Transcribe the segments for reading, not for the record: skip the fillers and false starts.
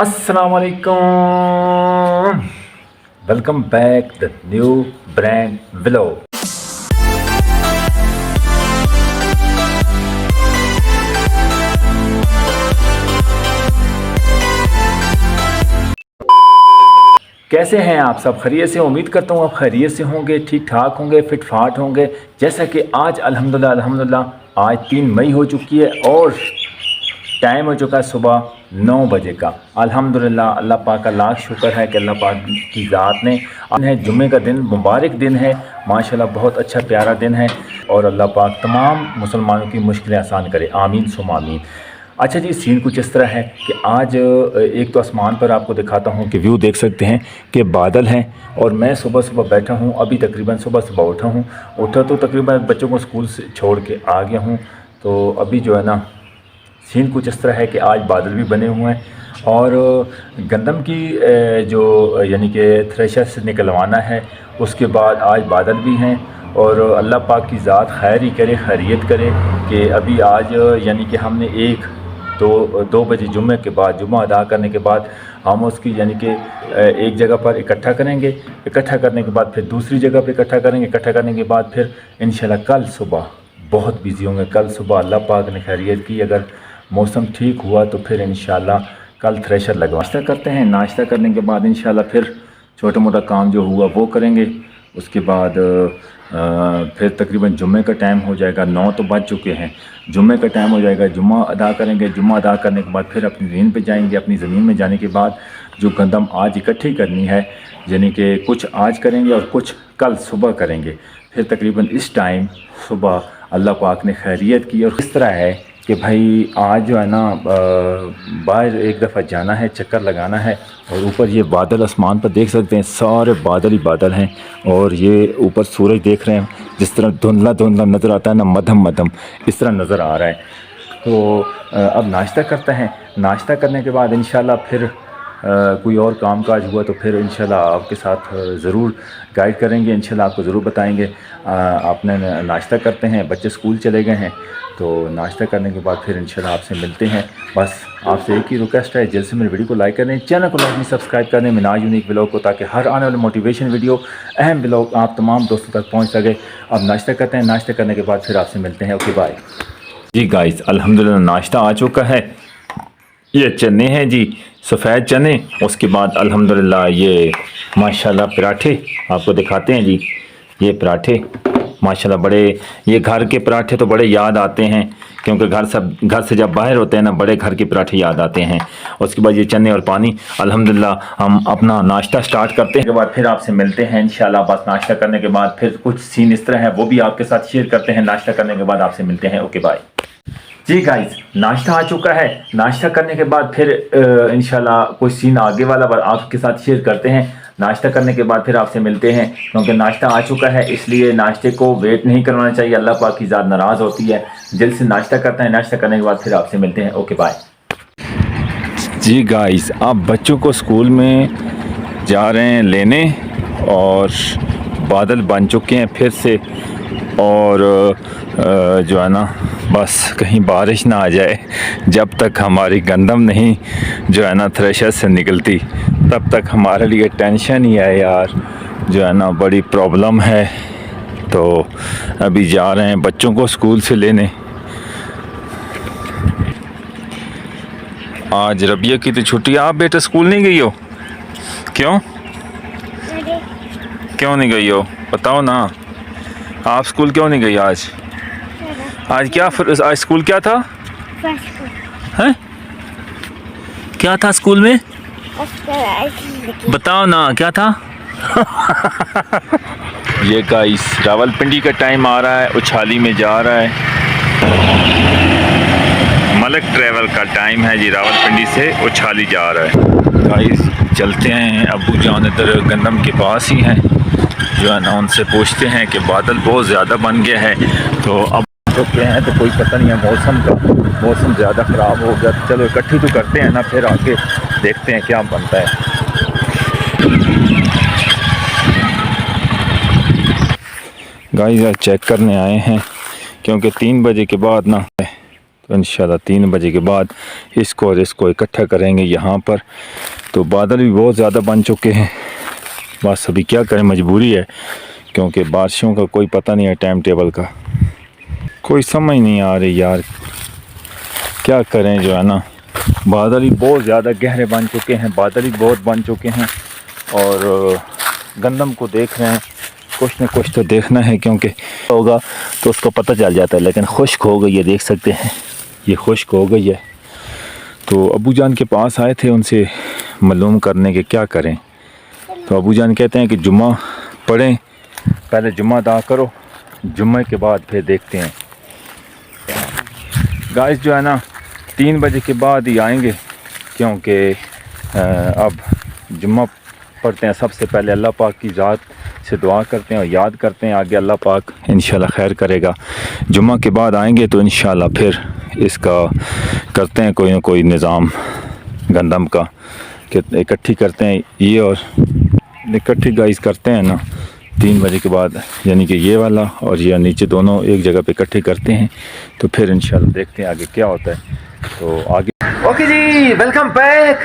अस्सलाम वालेकुम, welcome back the new brand vlog. कैसे हैं आप सब? खैरियत से? उम्मीद करता हूँ आप खैरियत से होंगे, ठीक ठाक होंगे, फिट फाट होंगे। जैसा कि आज अल्हम्दुलिल्लाह आज 3 मई हो चुकी है और टाइम हो चुका है सुबह 9 बजे का। अल्हम्दुलिल्लाह अल्लाह पाक का लाख शुक्र है कि अल्लाह पाक की ज़ात ने है जुम्मे का दिन मुबारक दिन है, माशाल्लाह बहुत अच्छा प्यारा दिन है और अल्लाह पाक तमाम मुसलमानों की मुश्किलें आसान करे, आमीन सुम आमीन। अच्छा जी, सीन कुछ इस तरह है कि आज एक तो आसमान पर आपको दिखाता हूँ कि व्यू देख सकते हैं कि बादल हैं और मैं सुबह सुबह बैठा हूँ। अभी तकरीबन सुबह उठा तो तकरीबन बच्चों को स्कूल से छोड़ के आ गया हूँ। तो अभी जो है ना सीन कुछ इस तरह है कि आज बादल भी बने हुए हैं और गंदम की जो यानी कि थ्रेशर से निकलवाना है, उसके बाद आज बादल भी हैं और अल्लाह पाक की ज़ात खैर ही करे, खैरियत करे कि अभी आज यानी कि हमने 2 बजे जुम्मे के बाद, जुम्मा अदा करने के बाद हम उसकी यानी कि एक जगह पर इकट्ठा करेंगे। इकट्ठा करने के बाद फिर दूसरी जगह पर इकट्ठा करेंगे। इकट्ठा करने के बाद फिर इंशाल्लाह कल सुबह बहुत बिजी होंगे। कल सुबह अल्लाह पाक ने खैरियत की, अगर मौसम ठीक हुआ तो फिर इंशाल्लाह कल थ्रेशर लगवा। नाश्ता करते हैं, नाश्ता करने के बाद इंशाल्लाह फिर छोटा मोटा काम जो हुआ वो करेंगे। उसके बाद फिर तकरीबन जुम्मे का टाइम हो जाएगा। 9 तो बज चुके हैं, जुम्मे का टाइम हो जाएगा। जुम्मा अदा करेंगे। जुम्मा अदा करने के बाद फिर अपनी ज़मीन पे जाएंगे। अपनी ज़मीन में जाने के बाद जो गंदम आज इकट्ठी करनी है, यानी कि कुछ आज करेंगे और कुछ कल सुबह करेंगे। फिर तकरीबन इस टाइम सुबह अल्लाह पाक ने खैरियत की और इस तरह है कि भाई आज जो है ना बाहर एक दफ़ा जाना है, चक्कर लगाना है। और ऊपर ये बादल आसमान पर देख सकते हैं, सारे बादल ही बादल हैं और ये ऊपर सूरज देख रहे हैं जिस तरह धुंधला धुंधला नज़र आता है ना, मध्यम मध्यम इस तरह नज़र आ रहा है। तो अब नाश्ता करते हैं। नाश्ता करने के बाद इंशाल्लाह फिर कोई और काम काज हुआ तो फिर इंशाल्लाह आपके साथ ज़रूर गाइड करेंगे, इंशाल्लाह आपको ज़रूर बताएंगे। आपने नाश्ता करते हैं, बच्चे स्कूल चले गए हैं तो नाश्ता करने के बाद फिर इंशाल्लाह आपसे मिलते हैं। बस आपसे एक ही रिक्वेस्ट है, जल्द से मेरे वीडियो को लाइक करें, चैनल को लाइक सब्सक्राइब करें मिनाज यूनिक व्लॉग को, ताकि हर आने वाले मोटिवेशन वीडियो, अहम व्लॉग आप तमाम दोस्तों तक पहुँच सके। अब नाश्ता करते हैं, नाश्ता करने के बाद फिर आपसे मिलते हैं। ओके बाय जी गाइस, अल्हम्दुलिल्लाह नाश्ता आ चुका है। ये चने हैं जी, सफ़ेद चने। उसके बाद अल्हम्दुलिल्लाह ये माशाल्लाह पराठे आपको दिखाते हैं जी। ये पराठे माशाल्लाह बड़े, ये घर के पराठे तो बड़े याद आते हैं क्योंकि घर से जब बाहर होते हैं ना, बड़े घर के पराठे याद आते हैं। उसके बाद ये चने और पानी। अल्हम्दुलिल्लाह हम अपना नाश्ता स्टार्ट करते हैं, के बाद फिर आपसे मिलते हैं इंशाल्लाह। बस नाश्ता करने के बाद फिर कुछ सीन इस तरह है, वो भी आपके साथ शेयर करते हैं। नाश्ता करने के बाद आपसे मिलते हैं। ओके बाय जी गाइस, नाश्ता आ चुका है। नाश्ता करने के बाद फिर इंशाल्लाह कोई सीन आगे वाला आपके साथ शेयर करते हैं। नाश्ता करने के बाद फिर आपसे मिलते हैं क्योंकि नाश्ता आ चुका है, इसलिए नाश्ते को वेट नहीं करवाना चाहिए, अल्लाह पाक की ज़ात नाराज़ होती है। जल्द से नाश्ता करते हैं, नाश्ता करने के बाद फिर आपसे मिलते हैं। ओके बाय जी गाइस, आप बच्चों को स्कूल में जा रहे हैं लेने और बादल बन चुके हैं फिर से। और जो है ना बस कहीं बारिश ना आ जाए, जब तक हमारी गंदम नहीं जो है ना थ्रेशर से निकलती तब तक हमारे लिए टेंशन ही है यार, जो है ना बड़ी प्रॉब्लम है। तो अभी जा रहे हैं बच्चों को स्कूल से लेने। आज रबिया की तो छुट्टी। आप बेटा स्कूल नहीं गई हो? क्यों क्यों नहीं गई हो? बताओ ना, आप स्कूल क्यों नहीं गई आज? आज क्या आज स्कूल क्या था? हैं? क्या था स्कूल में? बताओ ना क्या था? ये गाइस रावलपिंडी का टाइम आ रहा है, उछाली में जा रहा है। मलक ट्रैवल का टाइम है जी, रावलपिंडी से उछाली जा रहा है। गाइस चलते हैं, अबू जान इधर गंदम के पास ही हैं, जो है ना उनसे पूछते हैं कि बादल बहुत ज़्यादा बन गया है। तो अब चुके हैं तो कोई पता नहीं है मौसम का, मौसम ज़्यादा ख़राब हो गया। चलो इकट्ठी तो करते हैं ना, फिर आगे देखते हैं क्या बनता है। गाइस चेक करने आए हैं क्योंकि 3 बजे के बाद ना तो इंशाल्लाह 3 बजे के बाद इसको और इसको इकट्ठा करेंगे यहाँ पर। तो बादल भी बहुत ज़्यादा बन चुके हैं, बस अभी क्या करें, मजबूरी है, क्योंकि बारिशों का कोई पता नहीं है, टाइम टेबल का कोई समझ नहीं आ रही यार, क्या करें। जो है ना, बादल ही बहुत ज़्यादा गहरे बन चुके हैं, बादल ही बहुत बन चुके हैं, और गंदम को देख रहे हैं, कुछ न कुछ तो देखना है, क्योंकि होगा तो उसको पता चल जाता है। लेकिन खुश्क हो गई है, देख सकते हैं ये खुश्क हो गई है। तो अबू जान के पास आए थे उनसे मालूम करने के क्या करें। तो अबू जान कहते हैं कि जुम्मा पढ़ें, पहले जुम्मा अदा करो, जुम्मे के बाद फिर देखते हैं। गाइस जो है ना 3 बजे के बाद ही आएंगे, क्योंकि अब जुम्मा पढ़ते हैं। सबसे पहले अल्लाह पाक की ज़ात से दुआ करते हैं और याद करते हैं, आगे अल्लाह पाक इंशाल्लाह खैर करेगा। जुम्मा के बाद आएंगे तो इंशाल्लाह फिर इसका करते हैं कोई ना कोई निज़ाम गंदम का, कि इकट्ठी करते हैं ये, और इकट्ठी गाइस करते हैं ना 3 बजे के बाद, यानी कि ये वाला और ये नीचे दोनों एक जगह पे इकट्ठे करते हैं। तो फिर इंशाल्लाह देखते हैं आगे क्या होता है। तो आगे ओके जी, वेलकम बैक।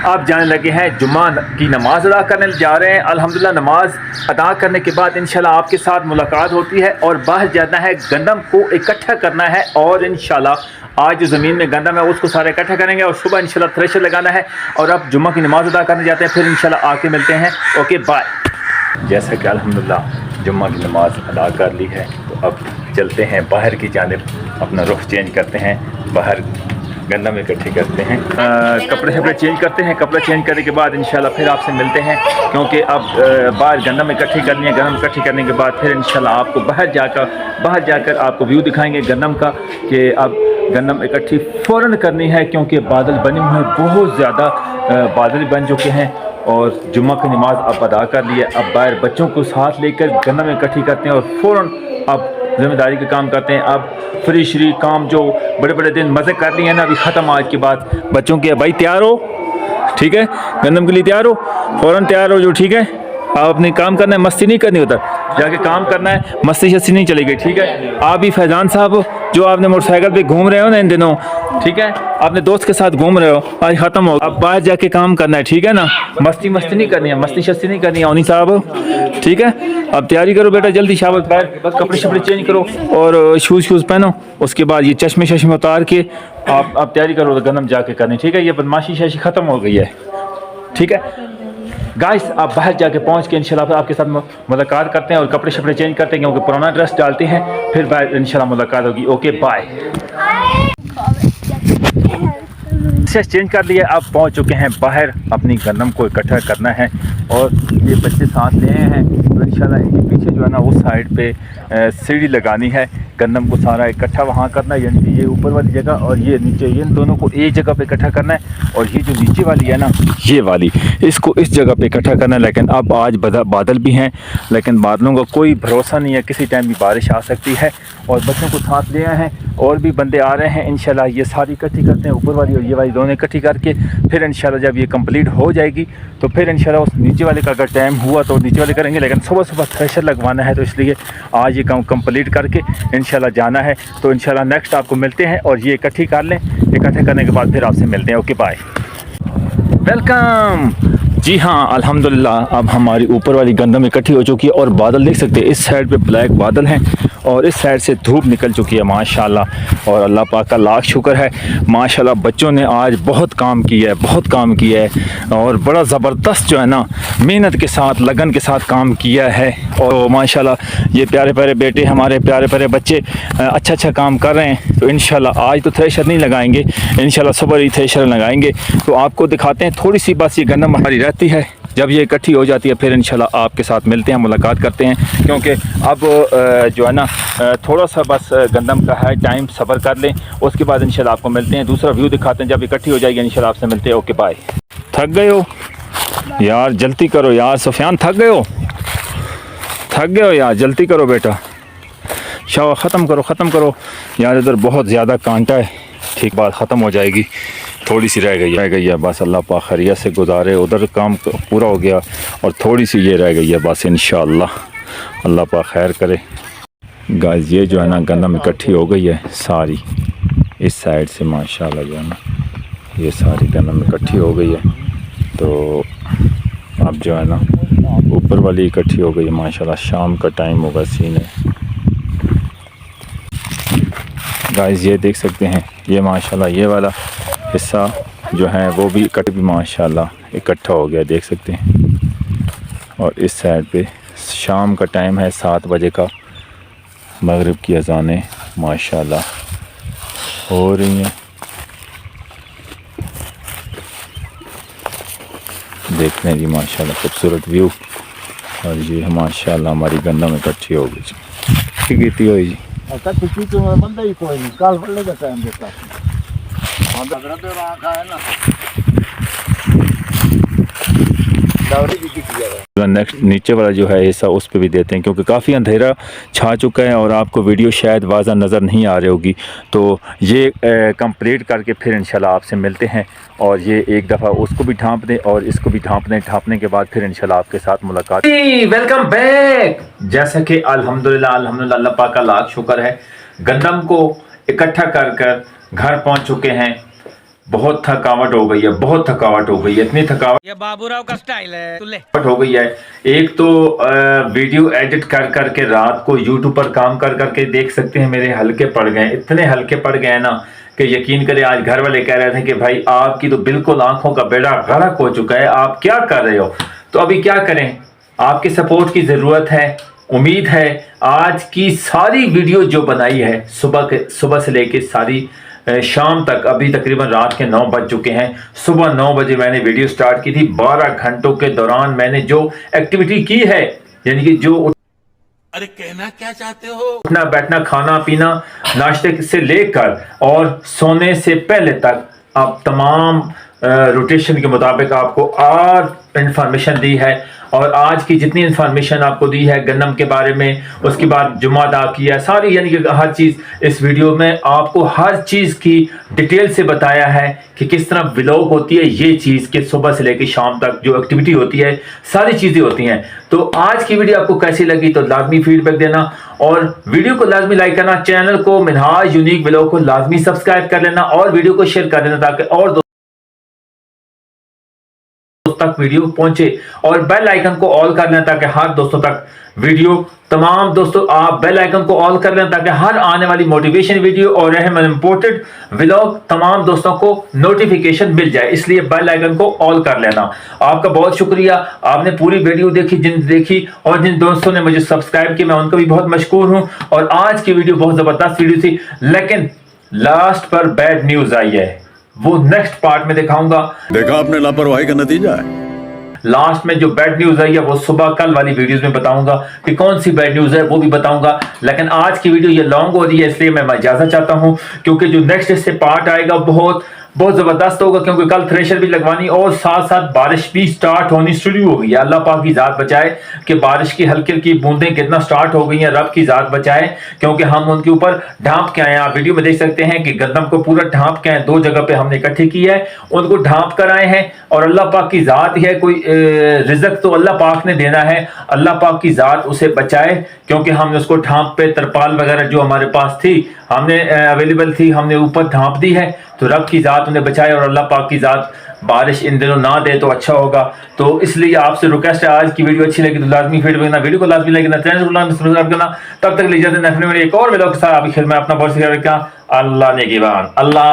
आप जाने लगे हैं जुम्मा की नमाज़ अदा करने जा रहे हैं। अल्हम्दुलिल्लाह नमाज अदा करने के बाद इंशाल्लाह आपके साथ मुलाकात होती है और बाहर जाना है, गंदम को इकट्ठा करना है, और इंशाल्लाह आज जो ज़मीन में गंदम है उसको सारा इकट्ठा करेंगे और सुबह इंशाल्लाह थ्रेशर लगाना है। और अब जुम्मा की नमाज़ अदा करने जाते हैं, फिर इंशाल्लाह आके मिलते हैं। Okay bye. जैसा कि अल्हम्दुलिल्लाह जुम्मा की नमाज़ अदा कर ली है, तो अब चलते हैं बाहर की जानिब, अपना रुख चेंज करते हैं, बाहर गंदम इकट्ठे करते हैं, कपड़े शपड़े चेंज करते हैं। कपड़े चेंज करने के बाद इंशाल्लाह फिर आपसे मिलते हैं, क्योंकि अब बाहर गंदम इकट्ठी करनी है। गंदम इकट्ठी करने के बाद फिर इंशाल्लाह आपको बाहर जाकर आपको व्यू दिखाएंगे गंदम का, कि अब गंदम इकट्ठी फ़ौरन करनी है, क्योंकि बादल बने हुए हैं, बहुत ज़्यादा बादल बन चुके हैं। और जुम्मा की नमाज़ अब अदा कर ली है, अब बाहर बच्चों को साथ लेकर गंदम इकट्ठी करते हैं और फ़ौरन अब ज़िम्मेदारी का काम करते हैं। अब फ्री श्री काम जो बड़े बड़े दिन मज़े कर लिए हैं ना, अभी ख़त्म आज के बाद बच्चों के। भाई तैयार हो, ठीक है, गंदम के लिए तैयार हो, फ़ौरन तैयार हो जो, ठीक है। आप अपने काम करना है, मस्ती नहीं करनी, उधर जाके काम करना है, मस्ती शस्ती नहीं चलेगी, ठीक है। आप भी फैज़ान साहब जो आपने मोटरसाइकिल पे घूम रहे हो ना इन दिनों, ठीक है, अपने दोस्त के साथ घूम रहे हो, आज ख़त्म हो, अब बाहर जाके काम करना है, ठीक है ना। मस्ती नहीं करनी है, मस्ती शस्ती नहीं करनी है ओनी साहब, ठीक है। अब तैयारी करो बेटा, जल्दी शाबाश, बाहर कपड़े शपड़े चेंज करो और शूज़ पहनो। उसके बाद ये चश्मे उतार के आप तैयारी करो गंदम जाके करनी, ठीक है। ये बदमाशी शाशी ख़त्म हो गई है, ठीक है। गाइस आप बाहर जाके पहुंच के इंशाल्लाह आपके साथ मुलाकात करते हैं और कपड़े शपड़े चेंज करते हैं, क्योंकि पुराना ड्रेस डालते हैं, फिर बाहर इंशाल्लाह मुलाकात होगी। Okay bye. चेंज कर लिया, अब पहुंच चुके हैं बाहर, अपनी गंदम को इकट्ठा करना है, और ये बच्चे साथ ले आए हैं। तो इंशाल्लाह इनके पीछे जो है ना उस साइड पे सीढ़ी लगानी है, गंदम को सारा इकट्ठा वहाँ करना है, यानी कि ये ऊपर वाली जगह और ये नीचे, ये इन दोनों को एक जगह पे इकट्ठा करना है। और ये जो नीचे वाली है ना, ये वाली, इसको इस जगह पे इकट्ठा करना है। लेकिन अब आज बादल भी हैं, लेकिन बादलों का कोई भरोसा नहीं है, किसी टाइम भी बारिश आ सकती है। और बच्चों को साथ ले आए हैं, और भी बंदे आ रहे हैं। इंशाल्लाह ये सारी इकट्ठी करते हैं, ऊपर वाली और ये वाली दोनों इकट्ठी करके, फिर इंशाल्लाह जब ये कंप्लीट हो जाएगी तो फिर इंशाल्लाह उस नीचे वाले का अगर टाइम हुआ तो नीचे वाले करेंगे। लेकिन सुबह थ्रेशर लगवाना है, तो इसलिए आज ये काम कंप्लीट करके इंशाल्लाह जाना है। तो इंशाल्लाह नेक्स्ट आपको मिलते हैं, और ये इकट्ठी कर लें, इकट्ठे करने के बाद फिर आपसे मिलते हैं। Okay bye, welcome. जी हाँ, अल्हम्दुलिल्लाह अब हमारी ऊपर वाली गंदम इकट्ठी हो चुकी है, और बादल देख सकते हैं, इस साइड पे ब्लैक बादल हैं और इस साइड से धूप निकल चुकी है माशाल्लाह। और अल्लाह पाक का लाख शुक्र है माशाल्लाह, बच्चों ने आज बहुत काम किया है, और बड़ा ज़बरदस्त जो है ना मेहनत के साथ, लगन के साथ काम किया है। और माशाल्लाह ये प्यारे प्यारे बेटे, हमारे प्यारे प्यारे बच्चे अच्छा काम कर रहे हैं। तो इंशाल्लाह आज तो थ्रेशर नहीं लगाएंगे, इंशाल्लाह सुबह ही थ्रेशर लगाएंगे। तो आपको दिखाते हैं, थोड़ी सी बस ये गंदम हमारी रहती है, जब ये इकट्ठी हो जाती है फिर इंशाल्लाह आपके साथ मिलते हैं, मुलाकात करते हैं। क्योंकि अब जो है ना थोड़ा सा बस गंदम का है, टाइम सब्र कर लें, उसके बाद इंशाल्लाह आपको मिलते हैं, दूसरा व्यू दिखाते हैं जब इकट्ठी हो जाएगी। इंशाल्लाह आपसे मिलते हैं। Okay bye. थक गए हो यार, जल्दी करो यार, सुफियान थक गए हो यार, जल्दी करो बेटा, शाह ख़त्म करो यार, इधर बहुत ज़्यादा कांटा है, ठीक बात ख़त्म हो जाएगी, थोड़ी सी रह गई है बस। अल्लाह पाक खैरियत से गुजारे, उधर काम पूरा हो गया और थोड़ी सी ये रह गई है बस, इंशाअल्लाह अल्लाह पाक खैर करे। गाइस ये जो है ना गंदम इकट्ठी हो गई है सारी, इस साइड से माशाल्लाह जो है ना ये सारी गंदम इकट्ठी हो गई है। तो अब जो है ना ऊपर वाली इकट्ठी हो गई है माशाल्लाह। शाम का टाइम होगा, सीन है गाइस। ये देख सकते हैं, ये माशाल्लाह ये वाला हिस्सा जो है वो भी माशाल्लाह इकट्ठा हो गया, देख सकते हैं। और इस साइड पे शाम का टाइम है, 7 बजे का, मगरिब की अज़ानें माशाल्लाह हो रही हैं। देखते हैं जी माशाल्लाह खूबसूरत व्यू। और ये माशाल्लाह हमारी गंदम इकट्ठी हो गई जी, खेती हुई जी। बंदा ही कोई नहीं, कल पड़ने का टाइम देता नेक्स्ट नीचे वाला जो है हिस्सा उस पे भी देते हैं, क्योंकि काफ़ी अंधेरा छा चुका है और आपको वीडियो शायद वाज़ा नज़र नहीं आ रही होगी। तो ये कंप्लीट करके फिर इंशाल्लाह आपसे मिलते हैं। और ये एक दफ़ा उसको भी ढाँप दें और इसको भी ढाँपने के बाद फिर इंशाल्लाह आपके साथ मुलाकात। Welcome back. जैसा कि अल्हम्दुलिल्लाह अल्लाह पाक का लाख शुक्र है, गंदम को इकट्ठा कर घर पहुँच चुके हैं। बहुत थकावट हो गई है, बहुत थकावट हो गई है, इतनी थकावट, ये बाबूराव का स्टाइल है, तुले हो गई है। एक तो वीडियो एडिट कर के रात को यूट्यूब पर काम कर देख सकते हैं मेरे हल्के पड़ गए, इतने हल्के पड़ गए ना कि यकीन करें। आज घर वाले कह रहे थे कि भाई आपकी तो बिल्कुल आंखों का बेड़ा गर्क हो चुका है, आप क्या कर रहे हो। तो अभी क्या करें, आपके सपोर्ट की ज़रूरत है। उम्मीद है आज की सारी वीडियो जो बनाई है सुबह से लेके सारी शाम तक, अभी तकरीबन रात के 9 बज चुके हैं। सुबह 9 बजे मैंने वीडियो स्टार्ट की थी। 12 घंटों के दौरान मैंने जो एक्टिविटी की है, यानी कि जो अरे कहना क्या चाहते हो, उठना बैठना खाना पीना नाश्ते से लेकर और सोने से पहले तक, आप तमाम रोटेशन के मुताबिक आपको और इंफॉर्मेशन दी है। और आज की जितनी इंफॉर्मेशन आपको दी है गन्नम के बारे में, उसके बाद जुम्मा अदा किया, सारी यानी कि हर चीज़ इस वीडियो में आपको हर चीज़ की डिटेल से बताया है कि किस तरह व्लॉग होती है ये चीज़, कि सुबह से लेकर शाम तक जो एक्टिविटी होती है सारी चीज़ें होती हैं। तो आज की वीडियो आपको कैसी लगी तो लाजमी फीडबैक देना और वीडियो को लाजमी लाइक करना, चैनल को मिनहाज यूनिक व्लॉग को लाजमी सब्सक्राइब कर लेना और वीडियो को शेयर कर देना ताकि और तक वीडियो पहुंचे, और बेल आइकन को ऑल कर लें ताकि हर दोस्तों तक वीडियो, तमाम दोस्तों आप बेल आइकन को ऑल कर लें ताकि हर आने वाली मोटिवेशन वीडियो और अहम इंपोर्टेंट व्लॉग तमाम दोस्तों को नोटिफिकेशन मिल जाए। इसलिए बेल आइकन को ऑल कर लेना। आपका बहुत शुक्रिया, आपने पूरी वीडियो देखी और जिन दोस्तों ने मुझे सब्सक्राइब किया मैं उनका भी बहुत मशकूर हूं। और आज की वीडियो बहुत जबरदस्त वीडियो थी, लेकिन लास्ट पर बैड न्यूज आई है, वो नेक्स्ट पार्ट में दिखाऊंगा। देखा आपने लापरवाही का नतीजा है। लास्ट में जो बैड न्यूज आई है वो सुबह कल वाली वीडियोस में बताऊंगा कि कौन सी बैड न्यूज है, वो भी बताऊंगा। लेकिन आज की वीडियो ये लॉन्ग हो रही है, इसलिए मैं इजाजत चाहता हूं, क्योंकि जो नेक्स्ट इससे पार्ट आएगा बहुत जबरदस्त होगा, क्योंकि कल थ्रेशर भी लगवानी और साथ साथ बारिश भी स्टार्ट होनी शुरू हो गई है। अल्लाह पाक की जात बचाए कि बारिश की हल्की हल्की बूंदें कितना स्टार्ट हो गई हैं, रब की जात बचाए, क्योंकि हम उनके ऊपर ढांप के आए हैं। आप वीडियो में देख सकते हैं कि गंदम को पूरा ढांप के आए, 2 जगह पे हमने इकट्ठी की है, उनको ढांप कर आए हैं। और अल्लाह पाक की जात है, कोई रिज़्क तो अल्लाह पाक ने देना है, अल्लाह पाक की जात उसे बचाए, क्योंकि हमने उसको ढांप पे तरपाल वगैरह जो हमारे पास थी, हमने अवेलेबल थी, हमने ऊपर ढांप दी है। तो रब की जात उन्हें बचाए और अल्लाह पाक की जात बारिश इन दिनों ना दे तो अच्छा होगा। तो इसलिए आपसे रिक्वेस्ट है, आज की वीडियो अच्छी लगी तो लाजमी फीडबैक देना, वीडियो को लाजमी लाइक करना, चैनल को लाजमी सब्सक्राइब करना। तब तक लीजिए एक और वीडियो के साथ आपकी खिदमत में अपना बहुत ख्याल रखना। अल्लाह ने अल्लाह।